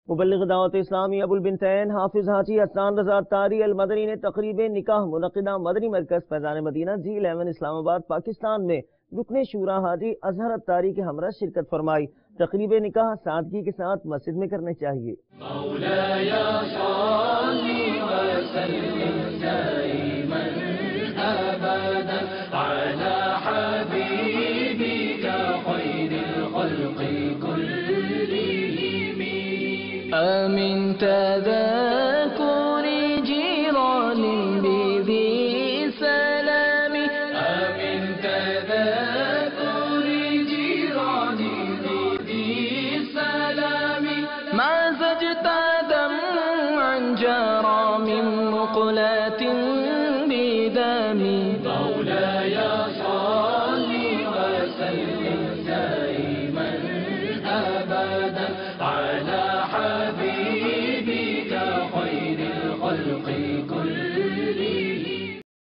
मुबल्लिग़ दावत इस्लामी अबुल बिनतैन हाफिज हाजी हसन रज़ा तारी अल मदनी ने तकरीब निकाह मुनक़िदा मदनी मरकज फैज़ान मदीना G11 इस्लामाबाद पाकिस्तान में रुकने शूरा हाजी अजहर अत्तारी के हमरा शिरकत फरमाई। तकरीब निकाह सादगी के साथ मस्जिद में करने चाहिए। من تذكر جيران بذي سلام من تذكر جيران بذي سلام ما زجت دمعا جرى من مقلة